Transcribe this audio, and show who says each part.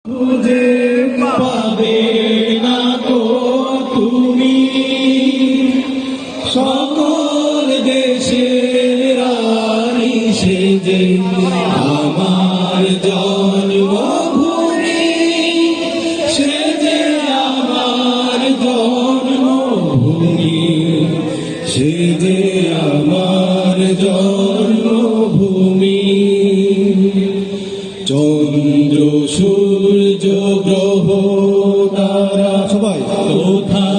Speaker 1: খুঁজে পাবে না তো তুমি সকল দেশের রানী সেজে আমার জন্মভূমি সেজে আমার জন্মভূমি সেজে আমার জন্মভূমি চন্দ্র সূর্য গ্রহ তারা সবাই কোথায়